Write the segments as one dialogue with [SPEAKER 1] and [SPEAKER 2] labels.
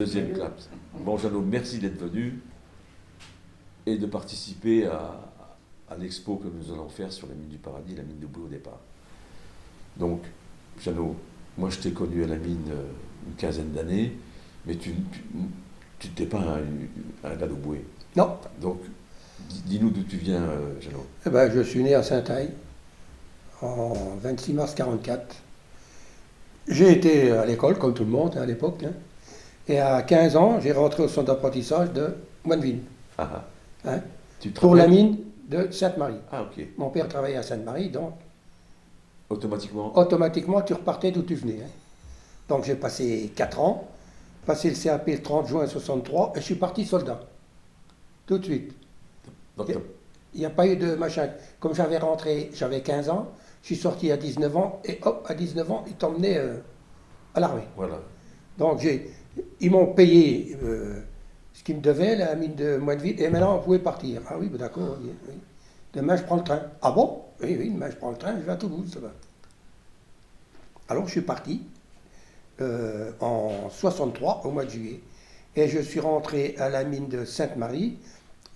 [SPEAKER 1] Deuxième clap. Bon, Jeannot, merci d'être venu et de participer à l'expo que nous allons faire sur la mine du Paradis, la mine de Bouy au départ. Donc, Jeannot, moi je t'ai connu à la mine une quinzaine d'années, mais tu n'étais pas un gars de Bouy.
[SPEAKER 2] Non.
[SPEAKER 1] Donc, dis-nous d'où tu viens, Jeannot.
[SPEAKER 2] Eh ben, je suis né à Saint-Aille en 26 mars 44. J'ai été à l'école, comme tout le monde à l'époque. Et à 15 ans, j'ai rentré au centre d'apprentissage de Moineville.
[SPEAKER 1] Ah,
[SPEAKER 2] Hein,
[SPEAKER 1] tu te
[SPEAKER 2] pour la
[SPEAKER 1] rappelles?
[SPEAKER 2] mine de Sainte-Marie.
[SPEAKER 1] Ah, ok.
[SPEAKER 2] Mon père travaillait à Sainte-Marie, donc
[SPEAKER 1] Automatiquement.
[SPEAKER 2] automatiquement tu repartais d'où tu venais. Donc j'ai passé 4 ans, passé le CAP le 30 juin 63 et je suis parti soldat. Tout de suite.
[SPEAKER 1] Donc,
[SPEAKER 2] Il n'y a pas eu de machin. Comme j'avais rentré, j'avais 15 ans, je suis sorti à 19 ans et hop, à 19 ans, ils t'emmenaient à l'armée.
[SPEAKER 1] voilà.
[SPEAKER 2] Donc ils m'ont payé ce qu'ils me devaient, la mine de Moineville, et maintenant on pouvait partir. Ah oui, ben d'accord, oui, oui. Demain je prends le train. Ah bon? Oui, oui, demain je prends le train, je vais à Toulouse, ça va. Alors je suis parti en 63, au mois de juillet, et je suis rentré à la mine de Sainte-Marie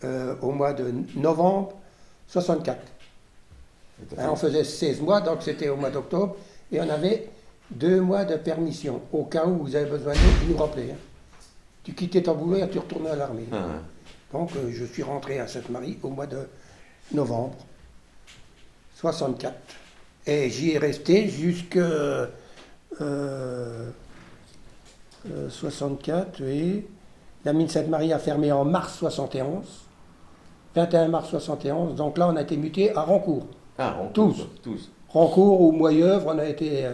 [SPEAKER 2] au mois de novembre 64. On faisait 16 mois, donc c'était au mois d'octobre, et on avait 2 mois de permission, au cas où vous avez besoin de nous, ils nous rappelaient. Tu quittais ton boulot et tu retournais à l'armée.
[SPEAKER 1] Ah,
[SPEAKER 2] Donc je suis rentré à Sainte-Marie au mois de novembre 64. Et j'y ai resté jusque 64, et la mine Sainte-Marie a fermé en mars 71, 21 mars 71, donc là on a été muté à Rancourt.
[SPEAKER 1] ah, on tous.
[SPEAKER 2] Rancourt ou Moyeuvre, on a été.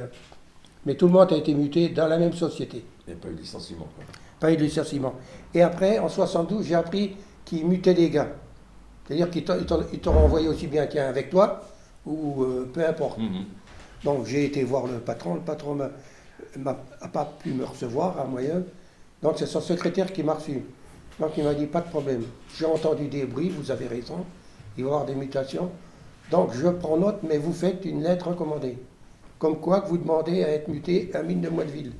[SPEAKER 2] Mais tout le monde a été muté dans la même société.
[SPEAKER 1] Il n'y a pas eu de licenciement, quoi.
[SPEAKER 2] Pas eu de licenciement. Et après, en 72, j'ai appris qu'ils mutaient les gars. C'est-à-dire qu'ils t'auront envoyé aussi bien qu'un avec toi, ou peu importe.
[SPEAKER 1] Mhm.
[SPEAKER 2] Donc j'ai été voir le patron n'a pas pu me recevoir à Moyeuvre. Donc c'est son secrétaire qui m'a reçu. Donc il m'a dit pas de problème. J'ai entendu des bruits, vous avez raison, il va y avoir des mutations. Donc je prends note, mais vous faites une lettre recommandée. Comme quoi que vous demandez à être muté à mine de Moineville.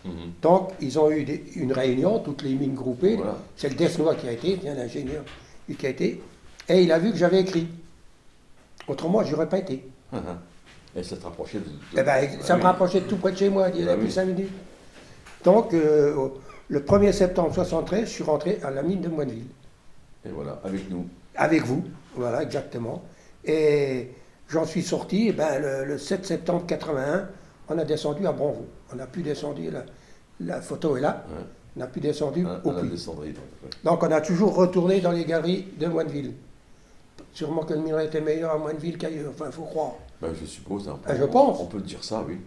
[SPEAKER 1] Mhm.
[SPEAKER 2] Donc ils ont eu une réunion, toutes les mines groupées.
[SPEAKER 1] Voilà.
[SPEAKER 2] C'est le Desnois qui a été, bien l'ingénieur, qui a été. Et il a vu que j'avais écrit. Autrement, je n'aurais pas été.
[SPEAKER 1] Ah, ah. Et ça te rapprochait de...
[SPEAKER 2] Eh ben, ça me
[SPEAKER 1] oui.
[SPEAKER 2] rapprochait de tout près de chez moi, il y a
[SPEAKER 1] Ah
[SPEAKER 2] plus
[SPEAKER 1] oui.
[SPEAKER 2] 5 minutes. Donc, le 1er septembre 73, je suis rentré à la mine de Moineville.
[SPEAKER 1] Et voilà, avec nous.
[SPEAKER 2] Avec vous, voilà, exactement. Et j'en suis sorti, eh ben, le 7 septembre 81, on a descendu à Bonvaux. On n'a plus descendu, la photo est là,
[SPEAKER 1] Ouais.
[SPEAKER 2] on n'a plus descendu au
[SPEAKER 1] À la
[SPEAKER 2] puits.
[SPEAKER 1] descendrie, donc. Ouais.
[SPEAKER 2] Donc, on a toujours retourné dans les galeries de Moineville. Sûrement que le minerai était meilleur à Moineville qu'ailleurs, enfin, il faut croire.
[SPEAKER 1] Ben, je suppose. Hein,
[SPEAKER 2] Ah, je pense.
[SPEAKER 1] On peut dire ça, oui.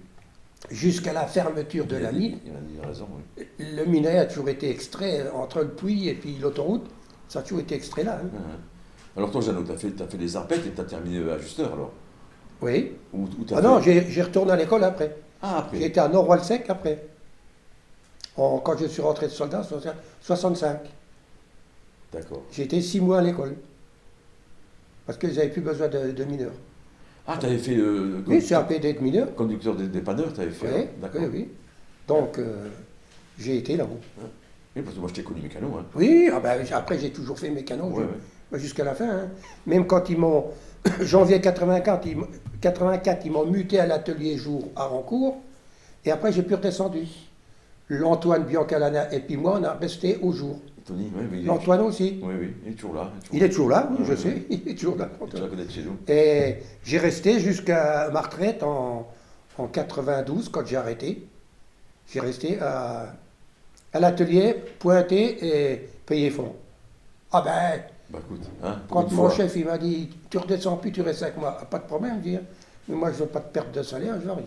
[SPEAKER 2] Jusqu'à la fermeture de la mine,
[SPEAKER 1] Il a raison, oui.
[SPEAKER 2] le minerai a toujours été extrait entre le puits et puis l'autoroute. Ça a toujours été extrait là.
[SPEAKER 1] Ah, ah. Alors toi, Jeannot, t'as fait les arpètes et t'as terminé ajusteur, alors?
[SPEAKER 2] Oui.
[SPEAKER 1] Ou t'as
[SPEAKER 2] Ah
[SPEAKER 1] fait...
[SPEAKER 2] non, j'ai retourné à l'école après.
[SPEAKER 1] Ah, après.
[SPEAKER 2] J'ai été à Nord-Walsec après. Quand je suis rentré de soldat, 65.
[SPEAKER 1] D'accord.
[SPEAKER 2] J'ai été 6 mois à l'école. Parce qu'ils n'avaient plus besoin de mineurs.
[SPEAKER 1] Ah, t'avais fait
[SPEAKER 2] Oui, c'est un PD de mineurs.
[SPEAKER 1] conducteur des dépanneurs, t'avais fait.
[SPEAKER 2] Oui,
[SPEAKER 1] hein, d'accord.
[SPEAKER 2] oui, oui. Donc, j'ai été là-haut.
[SPEAKER 1] Oui, parce que moi, je t'ai connu mécano, hein.
[SPEAKER 2] Oui, ah ben, après j'ai toujours fait mécano
[SPEAKER 1] Ouais, ouais.
[SPEAKER 2] jusqu'à la fin. Même quand ils m'ont, janvier 84, 84, ils m'ont muté à l'atelier jour à Rancourt, et après j'ai pu redescendu. L'Antoine Biancalana et puis moi, on a resté au jour.
[SPEAKER 1] Tony, oui, mais
[SPEAKER 2] L'Antoine aussi.
[SPEAKER 1] Oui, oui, il est toujours là.
[SPEAKER 2] Il est toujours là, oui,
[SPEAKER 1] Ouais,
[SPEAKER 2] je
[SPEAKER 1] ouais,
[SPEAKER 2] sais,
[SPEAKER 1] ouais.
[SPEAKER 2] il est toujours là.
[SPEAKER 1] Tu la connais de chez nous.
[SPEAKER 2] Et j'ai resté jusqu'à ma retraite en 92, quand j'ai arrêté. J'ai resté à l'atelier, pointé et payé fond. Ah ben,
[SPEAKER 1] Bah écoute, hein, pour
[SPEAKER 2] quand
[SPEAKER 1] une
[SPEAKER 2] mon
[SPEAKER 1] fois.
[SPEAKER 2] chef il m'a dit, tu redescends plus, tu restes avec moi, ah, pas de problème, je dis, mais moi je veux pas de perte de salaire, je veux rien.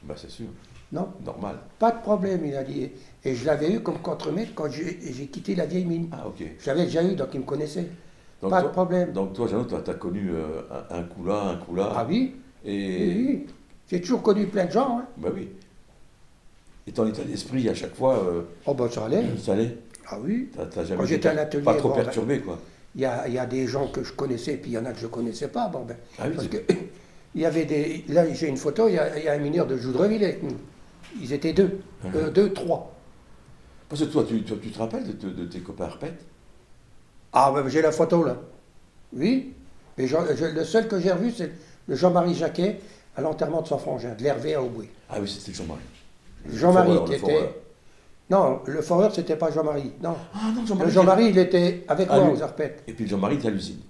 [SPEAKER 1] Bah c'est sûr,
[SPEAKER 2] Non,
[SPEAKER 1] normal.
[SPEAKER 2] pas de problème, il a dit. Et je l'avais eu comme contremaître quand j'ai quitté la vieille mine.
[SPEAKER 1] Ah ok.
[SPEAKER 2] Je l'avais déjà eu, donc il me connaissait.
[SPEAKER 1] Donc,
[SPEAKER 2] Pas
[SPEAKER 1] toi,
[SPEAKER 2] de problème.
[SPEAKER 1] Donc toi, Jeannot, t'as connu un coup là, un coup là.
[SPEAKER 2] Ah oui,
[SPEAKER 1] Et...
[SPEAKER 2] oui, oui. J'ai toujours connu plein de gens.
[SPEAKER 1] Bah oui. Et ton état d'esprit, à chaque fois,
[SPEAKER 2] Oh ben ça allait.
[SPEAKER 1] ça allait.
[SPEAKER 2] Ah oui.
[SPEAKER 1] T'as jamais
[SPEAKER 2] Quand
[SPEAKER 1] été
[SPEAKER 2] j'étais à l'atelier,
[SPEAKER 1] pas trop
[SPEAKER 2] bon,
[SPEAKER 1] perturbé, quoi.
[SPEAKER 2] Il y a des gens que je connaissais, puis il y en a que je ne connaissais pas. Bon, ben,
[SPEAKER 1] Ah oui,
[SPEAKER 2] parce
[SPEAKER 1] c'est-
[SPEAKER 2] que il y avait des. Là, j'ai une photo, il y a un mineur de Joudreville avec nous. Ils étaient deux,
[SPEAKER 1] Ah.
[SPEAKER 2] deux, trois.
[SPEAKER 1] Parce que toi, tu te rappelles de tes copains répètes?
[SPEAKER 2] Ah, ben, j'ai la photo là. Oui. Mais le seul que j'ai revu, c'est le Jean-Marie Jacquet à l'enterrement de son frangin, de l'Hervé à Aubry.
[SPEAKER 1] Ah oui, c'était Jean-Marie.
[SPEAKER 2] Jean-Marie qui
[SPEAKER 1] Le foreur.
[SPEAKER 2] était. Non, le foreur, c'était pas Jean-Marie. Non.
[SPEAKER 1] Ah non,
[SPEAKER 2] Le
[SPEAKER 1] Jean-Marie.
[SPEAKER 2] Jean-Marie, il était avec
[SPEAKER 1] Ah,
[SPEAKER 2] moi
[SPEAKER 1] lui.
[SPEAKER 2] aux arpètes.
[SPEAKER 1] Et puis Jean-Marie était à l'usine.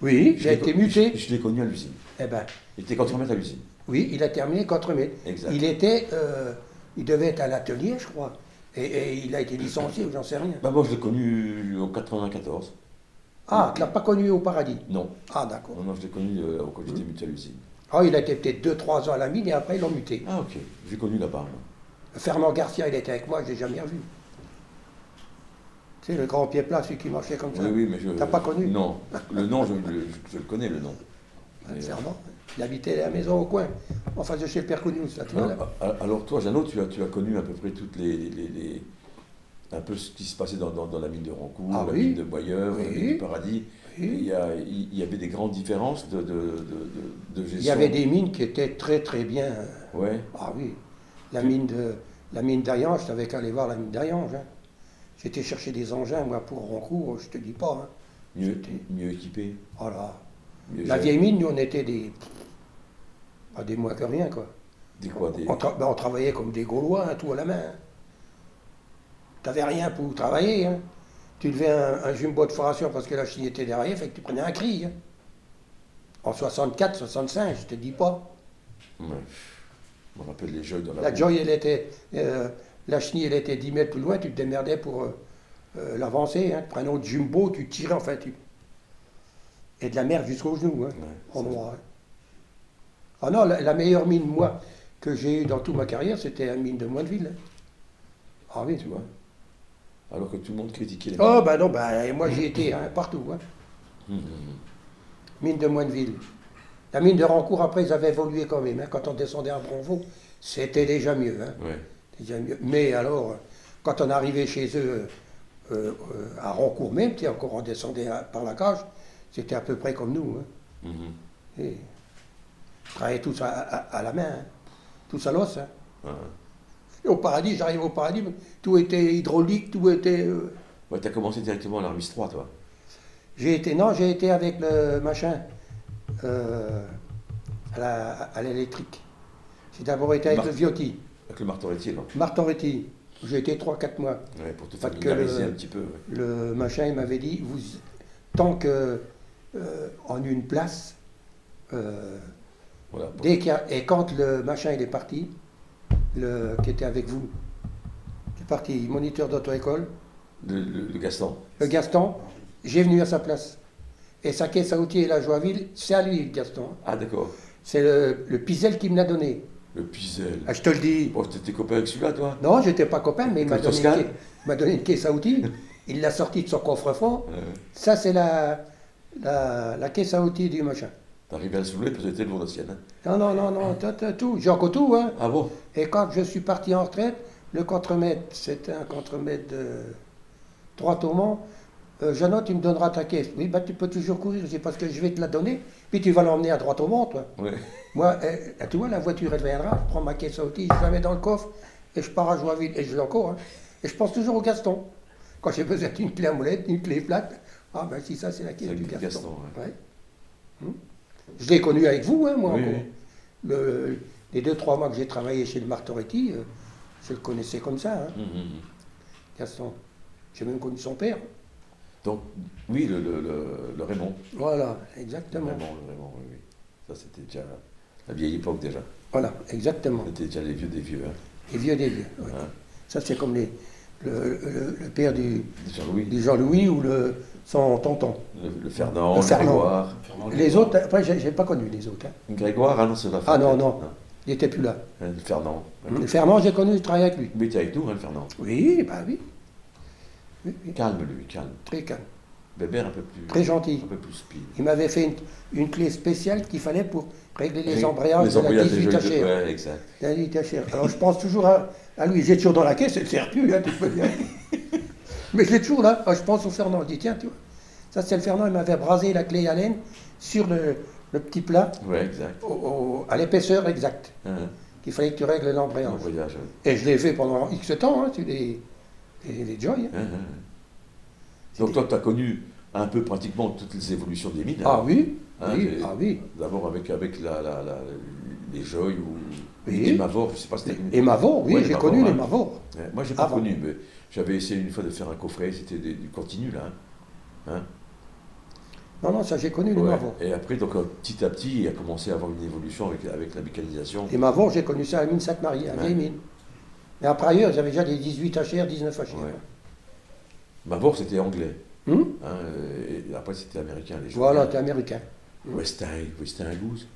[SPEAKER 2] Oui, il a été muté.
[SPEAKER 1] Je l'ai connu à l'usine.
[SPEAKER 2] Eh ben,
[SPEAKER 1] Il était contre-maître à l'usine.
[SPEAKER 2] oui, il a terminé contre-maître.
[SPEAKER 1] Exact.
[SPEAKER 2] Il devait être à l'atelier, je crois. Et il a été licencié, ou j'en sais rien.
[SPEAKER 1] Bah, moi, je l'ai connu en 94.
[SPEAKER 2] Ah, tu l'as pas connu au paradis?
[SPEAKER 1] Non.
[SPEAKER 2] Ah, d'accord.
[SPEAKER 1] Non, je l'ai connu quand j'étais muté à l'usine.
[SPEAKER 2] Ah, il a été peut-être 2-3 ans à la mine et après ils l'ont muté.
[SPEAKER 1] Ah, ok. J'ai connu là-bas. Moi.
[SPEAKER 2] Fernand Garcia, il était avec moi, je l'ai jamais revu. Tu sais, le grand pied plat, celui qui marchait comme ça.
[SPEAKER 1] Oui, oui, mais je.
[SPEAKER 2] T'as pas connu?
[SPEAKER 1] Non. Le nom, je le connais, le nom. Mais,
[SPEAKER 2] Fernand, il habitait à la maison au coin, en face de chez le Père Cognous, là, tu vois, là.
[SPEAKER 1] alors, toi, Jeannot, tu as connu à peu près toutes un peu ce qui se passait dans la mine de Rancourt,
[SPEAKER 2] Ah
[SPEAKER 1] la
[SPEAKER 2] oui.
[SPEAKER 1] mine de Boyeuf, la
[SPEAKER 2] Oui.
[SPEAKER 1] mine du Paradis.
[SPEAKER 2] Oui.
[SPEAKER 1] Il y avait des grandes différences de gestion.
[SPEAKER 2] Il y avait des mines qui étaient très très bien.
[SPEAKER 1] Ouais.
[SPEAKER 2] Ah oui. La mine d'Ariange, je t'avais qu'à aller voir la mine d'Ariange. Hein. J'étais chercher des engins, moi, pour Rancourt, je te dis pas. Hein.
[SPEAKER 1] Mieux équipé.
[SPEAKER 2] Voilà.
[SPEAKER 1] Mieux
[SPEAKER 2] La
[SPEAKER 1] géré.
[SPEAKER 2] vieille mine, nous, on était pas des moins que rien, quoi.
[SPEAKER 1] Des quoi des...
[SPEAKER 2] On travaillait comme des Gaulois, hein, tout à la main. Hein. T'avais rien pour travailler. Hein. Tu levais un jumbo de foration parce que la chine était derrière, fait que tu prenais un cri. Hein. En 64, 65, je te dis pas.
[SPEAKER 1] Ouais. Je me rappelle les jeux dans la
[SPEAKER 2] La
[SPEAKER 1] boue.
[SPEAKER 2] Joy, elle était. La chenille, elle était 10 mètres plus loin, tu te démerdais pour l'avancer. Hein. Tu prenais un autre jumbo, tu tirais, enfin, et de la merde jusqu'aux genoux, hein, en noir. Hein. Ah non, la meilleure mine, moi, que j'ai eue dans toute ma carrière, c'était la mine de Moineville. Hein. Ah oui,
[SPEAKER 1] Tu vois. Alors que tout le monde critiquait les
[SPEAKER 2] Oh, ben non, ben, moi j'y étais, hein, partout. Hein.
[SPEAKER 1] Hum,
[SPEAKER 2] Mine de Moineville. La mine de Rancourt, après, ils avaient évolué quand même. Hein. Quand on descendait à Bronvaux, c'était déjà mieux. Hein.
[SPEAKER 1] Ouais.
[SPEAKER 2] Déjà mieux. Mais alors, quand on arrivait chez eux, à Rancourt même, encore on descendait par la cage, c'était à peu près comme nous. Hein.
[SPEAKER 1] Mhm.
[SPEAKER 2] Et ils travaillaient tous à la main, hein. Tous à l'os. Hein.
[SPEAKER 1] Ouais.
[SPEAKER 2] Et au paradis, j'arrive au paradis, tout était hydraulique, tout était...
[SPEAKER 1] Ouais, t'as commencé directement à l'Armis 3, toi.
[SPEAKER 2] J'ai été avec le machin, à l'électrique. J'ai d'abord été avec le Viotti,
[SPEAKER 1] Avec le marteau-rétier, là.
[SPEAKER 2] Martoretti. J'ai été 3-4 mois.
[SPEAKER 1] Ouais, pour te
[SPEAKER 2] Parce que
[SPEAKER 1] familiariser un petit peu. Ouais.
[SPEAKER 2] Le machin, il m'avait dit, tant que en une place,
[SPEAKER 1] Voilà.
[SPEAKER 2] et quand le machin il est parti, qui était avec vous, qui est parti, moniteur d'auto-école,
[SPEAKER 1] Le Gaston.
[SPEAKER 2] le Gaston, j'ai venu à sa place. Et sa caisse à outils et la Joinville, c'est à lui, le Gaston.
[SPEAKER 1] Ah, d'accord.
[SPEAKER 2] C'est le Pizel qui me l'a donné.
[SPEAKER 1] Le Pizel.
[SPEAKER 2] Ah, je te le dis.
[SPEAKER 1] Oh, t'étais copain avec celui-là, toi?
[SPEAKER 2] Non, j'étais pas copain, mais il m'a
[SPEAKER 1] Le
[SPEAKER 2] donné,
[SPEAKER 1] Toscane
[SPEAKER 2] il m'a donné une caisse à outils. Il l'a sorti de son coffre-fort. Ça, c'est la caisse à outils du machin.
[SPEAKER 1] T'arrivais à le soulever parce que c'était lourd, la sienne. Hein.
[SPEAKER 2] Non, t'as tout. J'ai encore tout, hein.
[SPEAKER 1] Ah bon?
[SPEAKER 2] Et quand je suis parti en retraite, le contremaître, c'était un contremaître de 3 tourments. Jeannot, tu me donneras ta caisse. Oui, bah, tu peux toujours courir, c'est parce que je vais te la donner, puis tu vas l'emmener à droite au mont, toi.
[SPEAKER 1] Ouais.
[SPEAKER 2] Moi, tu vois, la voiture, elle viendra, je prends ma caisse à outils, je la mets dans le coffre, et je pars à Joinville, et je l'ai encore. Hein. Et je pense toujours au Gaston. Quand j'ai besoin d'une clé à molette, une clé plate, ah ben si, ça, c'est la caisse
[SPEAKER 1] C'est
[SPEAKER 2] du
[SPEAKER 1] le
[SPEAKER 2] Gaston.
[SPEAKER 1] Gaston, ouais.
[SPEAKER 2] Ouais. Je l'ai connu avec vous, hein, moi,
[SPEAKER 1] Oui,
[SPEAKER 2] encore.
[SPEAKER 1] oui.
[SPEAKER 2] Les 2-3 mois que j'ai travaillé chez le Martoretti, je le connaissais comme ça, hein, Gaston. J'ai même connu son père.
[SPEAKER 1] Donc, oui, le Raymond.
[SPEAKER 2] Voilà, exactement.
[SPEAKER 1] Le Raymond, oui, oui. Ça, c'était déjà la vieille époque, déjà.
[SPEAKER 2] Voilà, exactement.
[SPEAKER 1] C'était déjà les vieux des vieux. Hein.
[SPEAKER 2] Les vieux des vieux. Oui.
[SPEAKER 1] Hein.
[SPEAKER 2] Ça, c'est comme le père du
[SPEAKER 1] Jean-Louis.
[SPEAKER 2] Jean-Louis ou son tonton.
[SPEAKER 1] Le Fernand,
[SPEAKER 2] Le
[SPEAKER 1] le
[SPEAKER 2] Fernand.
[SPEAKER 1] Grégoire.
[SPEAKER 2] Les autres, après, j'ai pas connu les autres. Hein.
[SPEAKER 1] Grégoire, ah non, c'est la
[SPEAKER 2] Ah non,
[SPEAKER 1] fête.
[SPEAKER 2] non, il n'était plus là.
[SPEAKER 1] Hein, le Fernand.
[SPEAKER 2] Le Fernand, j'ai connu, je travaillais avec lui.
[SPEAKER 1] Mais il était avec nous, hein, le Fernand.
[SPEAKER 2] Oui, bah oui. Oui, oui.
[SPEAKER 1] Calme, lui, calme.
[SPEAKER 2] Très calme.
[SPEAKER 1] Bébert, un peu plus.
[SPEAKER 2] Très gentil.
[SPEAKER 1] Un peu plus speed.
[SPEAKER 2] Il m'avait fait une clé spéciale qu'il fallait pour régler les embrayages
[SPEAKER 1] Les
[SPEAKER 2] de la
[SPEAKER 1] embrayages des
[SPEAKER 2] 18
[SPEAKER 1] jeux.
[SPEAKER 2] HR.
[SPEAKER 1] Ouais, exact.
[SPEAKER 2] La 18 HR. Alors je pense toujours à lui. J'ai toujours dans la caisse, elle ne sert plus, hein, tu peux dire. Mais je l'ai toujours là. Ah, je pense au Fernand. Je dis, tiens, tu vois. Ça, c'est le Fernand, il m'avait brasé la clé Allen sur le petit plat,
[SPEAKER 1] Ouais, exact.
[SPEAKER 2] à l'épaisseur exacte,
[SPEAKER 1] Hein,
[SPEAKER 2] qu'il fallait que tu règles l'embrayage.
[SPEAKER 1] l'embrayage, ouais.
[SPEAKER 2] Et je l'ai fait pendant X temps, hein, Et les Joy.
[SPEAKER 1] Hein, hein. Donc toi, tu as connu un peu pratiquement toutes les évolutions des mines.
[SPEAKER 2] Ah
[SPEAKER 1] hein.
[SPEAKER 2] oui,
[SPEAKER 1] Hein,
[SPEAKER 2] oui, ah oui.
[SPEAKER 1] D'abord avec les Joy ou
[SPEAKER 2] Oui.
[SPEAKER 1] les Mavor, je ne sais pas si c'était...
[SPEAKER 2] Et Mavor, oui,
[SPEAKER 1] Ouais,
[SPEAKER 2] j'ai
[SPEAKER 1] Mavor,
[SPEAKER 2] connu
[SPEAKER 1] hein.
[SPEAKER 2] les Mavor.
[SPEAKER 1] Ouais, moi, j'ai pas
[SPEAKER 2] Avant.
[SPEAKER 1] connu, mais j'avais essayé une fois de faire un coffret, c'était du continu, là. Hein.
[SPEAKER 2] Non, non, ça j'ai connu les
[SPEAKER 1] Ouais.
[SPEAKER 2] Mavor.
[SPEAKER 1] Et après, donc, petit à petit, il a commencé à avoir une évolution avec la mécanisation.
[SPEAKER 2] Les Mavor, j'ai connu ça à la mine Sainte-Marie, à la vieille mine. Mais après ailleurs, ils avaient déjà des 18 HR, 19 HR.
[SPEAKER 1] Ouais. Mavor, c'était anglais.
[SPEAKER 2] Hum
[SPEAKER 1] Hein, et après, c'était américain. Les
[SPEAKER 2] Voilà,
[SPEAKER 1] Joyeux.
[SPEAKER 2] t'es américain.
[SPEAKER 1] Westinghouse.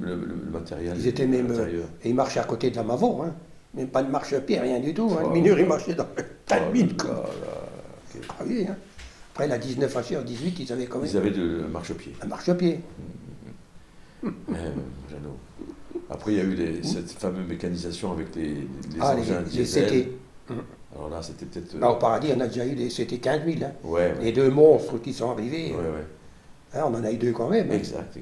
[SPEAKER 1] Le matériel.
[SPEAKER 2] Ils étaient même.
[SPEAKER 1] l'intérieur.
[SPEAKER 2] Et ils marchaient à côté de la Mavor, hein. Même pas de marche-pied, rien du tout. Hein.
[SPEAKER 1] Oh.
[SPEAKER 2] Le mineur, il marchait dans le tas de mine.
[SPEAKER 1] là
[SPEAKER 2] Quoi.
[SPEAKER 1] là, ok.
[SPEAKER 2] Ah oui, hein. Après, la 19 HR, 18, ils avaient quand même
[SPEAKER 1] Ils avaient de marche-pied.
[SPEAKER 2] un marche-pied.
[SPEAKER 1] Jeannot. Après, il y a eu cette fameuse mécanisation avec les
[SPEAKER 2] Ah,
[SPEAKER 1] engins
[SPEAKER 2] les
[SPEAKER 1] diesel.
[SPEAKER 2] CT.
[SPEAKER 1] Alors là, c'était peut-être.
[SPEAKER 2] Là, au paradis, on a déjà eu des CT 15 000. Hein.
[SPEAKER 1] Ouais, ouais.
[SPEAKER 2] Les deux monstres qui sont arrivés.
[SPEAKER 1] Ouais, ouais.
[SPEAKER 2] Hein, on en a eu deux quand même. Hein.
[SPEAKER 1] Exact.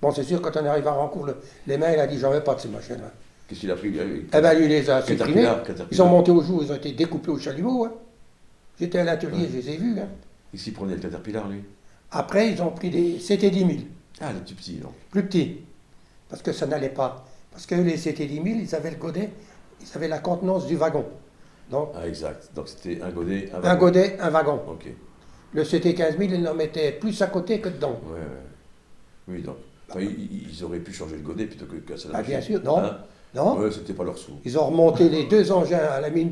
[SPEAKER 2] Bon, c'est sûr, quand on arrive à Rancourt, les mains, il a dit j'en veux pas de ces machines-là.
[SPEAKER 1] Qu'est-ce qu'il a pris
[SPEAKER 2] Eh bien, lui, il les a supprimés.
[SPEAKER 1] Caterpillar.
[SPEAKER 2] Ils ont monté au jour, ils ont été découpés au chalumeau. Hein. J'étais à l'atelier, je les ai vus. Hein.
[SPEAKER 1] Ici, il prenait le Caterpillar, lui.
[SPEAKER 2] Après, ils ont pris des CT 10 000,
[SPEAKER 1] Ah, le tout petit, donc.
[SPEAKER 2] plus petits, parce que ça n'allait pas. Parce que les CT 10 000, ils avaient le godet, ils avaient la contenance du wagon. Donc,
[SPEAKER 1] Ah, exact. Donc, c'était un godet, un
[SPEAKER 2] un
[SPEAKER 1] wagon.
[SPEAKER 2] godet, un wagon.
[SPEAKER 1] Ok.
[SPEAKER 2] Le CT 15 000, ils en mettaient plus à côté que dedans.
[SPEAKER 1] Ouais, ouais. Oui, donc. Enfin, ils auraient pu changer le godet plutôt que casser la
[SPEAKER 2] Ah,
[SPEAKER 1] machine.
[SPEAKER 2] bien sûr, non.
[SPEAKER 1] Hein.
[SPEAKER 2] Non.
[SPEAKER 1] Ouais, c'était pas leur sou.
[SPEAKER 2] Ils ont remonté les deux engins à la mine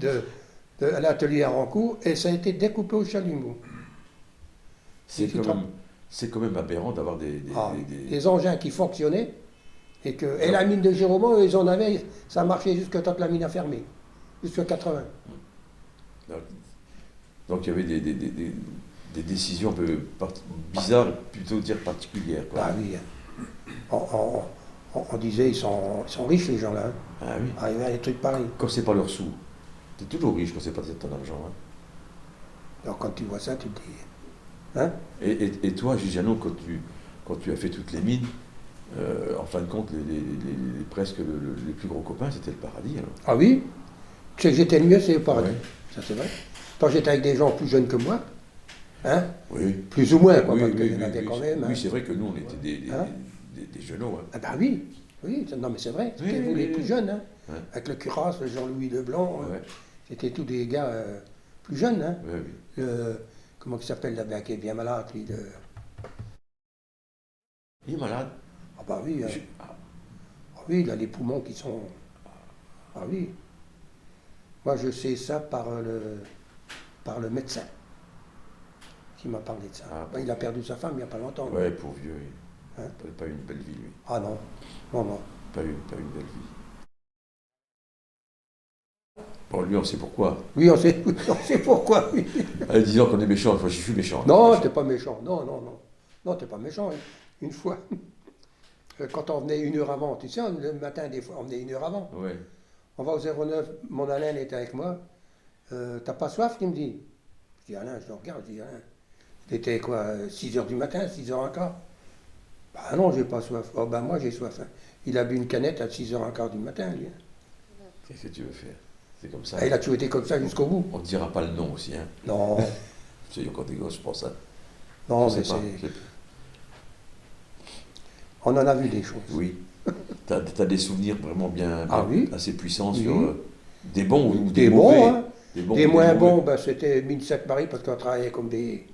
[SPEAKER 2] à l'atelier à Rancourt et ça a été découpé au chalumeau.
[SPEAKER 1] C'est quand même aberrant d'avoir
[SPEAKER 2] Des engins qui fonctionnaient et la mine de Giraumont, ils en avaient, ça marchait jusqu'à tant que la mine a fermé, jusqu'à 80.
[SPEAKER 1] Donc, il y avait des décisions un peu bizarres, plutôt dire particulières. Quoi.
[SPEAKER 2] Ah oui, on disait ils sont riches les gens là. Hein.
[SPEAKER 1] Ah oui.
[SPEAKER 2] Ah, il y a des trucs pareils.
[SPEAKER 1] Quand c'est pas leur sou. T'es toujours riche quand c'est pas ton argent. Hein.
[SPEAKER 2] Alors quand tu vois ça, tu te dis. Hein?
[SPEAKER 1] Et toi, Gigiano, quand tu as fait toutes les mines, en fin de compte, presque les plus gros copains, c'était le paradis. Alors.
[SPEAKER 2] Ah oui? Tu sais que j'étais le mieux, c'est le paradis.
[SPEAKER 1] Ouais.
[SPEAKER 2] Ça c'est vrai. Quand j'étais avec des gens plus jeunes que moi, hein?
[SPEAKER 1] Oui.
[SPEAKER 2] Plus ou moins, quoi,
[SPEAKER 1] Oui,
[SPEAKER 2] parce
[SPEAKER 1] oui,
[SPEAKER 2] qu'il y en
[SPEAKER 1] oui,
[SPEAKER 2] avait
[SPEAKER 1] oui,
[SPEAKER 2] quand même.
[SPEAKER 1] Oui,
[SPEAKER 2] Hein?
[SPEAKER 1] c'est vrai que nous, on était
[SPEAKER 2] Hein?
[SPEAKER 1] des genoux. Hein.
[SPEAKER 2] Ah bah oui, oui, non mais c'est vrai,
[SPEAKER 1] Oui,
[SPEAKER 2] c'était
[SPEAKER 1] oui,
[SPEAKER 2] vous les
[SPEAKER 1] oui,
[SPEAKER 2] plus
[SPEAKER 1] oui.
[SPEAKER 2] jeunes, hein?
[SPEAKER 1] Ouais.
[SPEAKER 2] Avec le Curas, le Jean-Louis Leblanc,
[SPEAKER 1] Ouais.
[SPEAKER 2] c'était tous des gars plus jeunes. Hein?
[SPEAKER 1] Ouais, oui.
[SPEAKER 2] Comment il s'appelle là-bas, qui est bien malade, lui
[SPEAKER 1] Il est malade.
[SPEAKER 2] Ah bah oui, hein.
[SPEAKER 1] Je-
[SPEAKER 2] Ah oui, il a les poumons qui sont... Ah oui. Moi je sais ça par le médecin qui m'a parlé de ça.
[SPEAKER 1] Ah,
[SPEAKER 2] Ben, il a perdu sa femme il n'y a pas longtemps.
[SPEAKER 1] Ouais, pour vieux.
[SPEAKER 2] Hein?
[SPEAKER 1] Pas eu une belle vie, lui.
[SPEAKER 2] Ah non, non, non.
[SPEAKER 1] Pas une belle vie. Bon, lui, on sait pourquoi.
[SPEAKER 2] Oui, on sait pourquoi, oui.
[SPEAKER 1] Allez, disons qu'on est méchant, enfin, je suis méchant.
[SPEAKER 2] Non,
[SPEAKER 1] Méchant.
[SPEAKER 2] t'es pas méchant. Non, non, non. Non, t'es pas méchant. Hein. Une fois, quand on venait 1 heure avant, tu sais, le matin, des fois, on venait 1 heure avant.
[SPEAKER 1] Ouais.
[SPEAKER 2] On va au 09, mon Alain était avec moi. T'as pas soif, il me dit. Je dis, Alain, je le regarde, je dis, Alain. Il était quoi, 6 heures du matin, 6 heures un quart. Bah non, j'ai pas soif. Oh, bah moi, j'ai soif. Hein. Il a bu une canette à 6 heures un quart du matin, lui.
[SPEAKER 1] Qu'est-ce que tu veux faire? C'est comme ça.
[SPEAKER 2] Ah, il a toujours été comme ça jusqu'au bout.
[SPEAKER 1] On ne dira pas le nom aussi. Hein.
[SPEAKER 2] Non,
[SPEAKER 1] Tu sais, quand des gosses, je pense ça.
[SPEAKER 2] non,
[SPEAKER 1] Je
[SPEAKER 2] mais
[SPEAKER 1] sais pas.
[SPEAKER 2] c'est. On en a vu des choses.
[SPEAKER 1] Oui. Tu as des souvenirs vraiment
[SPEAKER 2] Ah oui.
[SPEAKER 1] assez puissants
[SPEAKER 2] Oui.
[SPEAKER 1] sur des bons ou
[SPEAKER 2] Des
[SPEAKER 1] mauvais.
[SPEAKER 2] bons, hein.
[SPEAKER 1] Des bons
[SPEAKER 2] Des
[SPEAKER 1] ou
[SPEAKER 2] moins
[SPEAKER 1] mauvais.
[SPEAKER 2] bons, ben, c'était mine Sainte-Marie parce qu'on travaillait comme des.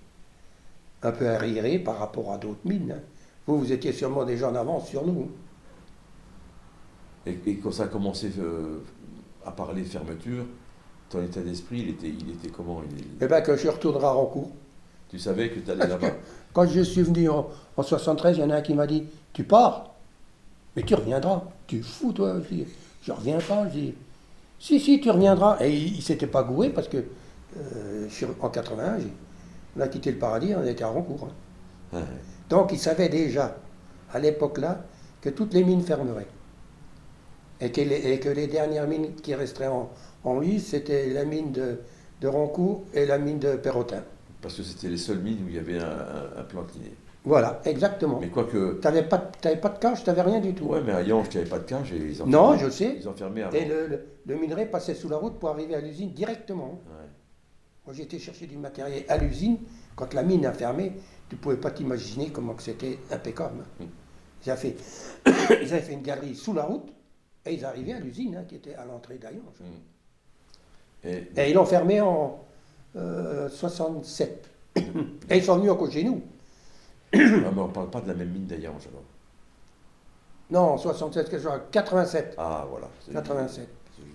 [SPEAKER 2] Un peu arriérés par rapport à d'autres mines. Hein. Vous étiez sûrement déjà en avance sur nous.
[SPEAKER 1] Et quand ça a commencé à parler fermeture, ton état d'esprit, il était comment?
[SPEAKER 2] Eh bien, que je retournerai à Rancourt.
[SPEAKER 1] Tu savais que tu allais là-bas?
[SPEAKER 2] Quand je suis venu en 73, il y en a un qui m'a dit tu pars, mais tu reviendras. Tu es fou, toi. Je reviens pas. Je dis si, tu reviendras. Et il ne s'était pas goué parce que en 81, on a quitté le paradis, on était à Rancourt. Hein.
[SPEAKER 1] Ouais.
[SPEAKER 2] Donc il savait déjà, à l'époque-là, que toutes les mines fermeraient. Et que les dernières mines qui resteraient en vie, c'était la mine de Rancourt et la mine de Perrotin.
[SPEAKER 1] Parce que c'était les seules mines où il y avait un plan incliné.
[SPEAKER 2] Voilà, exactement.
[SPEAKER 1] Mais quoique.
[SPEAKER 2] T'avais pas de cage, t'avais rien du tout.
[SPEAKER 1] Ouais, mais à Yange, tu n'avais pas de cage et ils
[SPEAKER 2] Non,
[SPEAKER 1] enfermaient.
[SPEAKER 2] je sais.
[SPEAKER 1] Ils enfermaient avant.
[SPEAKER 2] Et le minerai passait sous la route pour arriver à l'usine directement.
[SPEAKER 1] Ouais.
[SPEAKER 2] Moi, j'étais chercher du matériel à l'usine. Quand la mine a fermé, tu ne pouvais pas t'imaginer comment que c'était impeccable. Ils avaient fait, ils avaient fait une galerie sous la route et ils arrivaient à l'usine qui était à l'entrée d'Ayange. Et ils l'ont fermé en 67. Et ils sont venus encore chez nous.
[SPEAKER 1] Ah, mais on ne parle pas de la même mine d'Ayange alors.
[SPEAKER 2] Non, 67, 87.
[SPEAKER 1] Ah, voilà.
[SPEAKER 2] 87.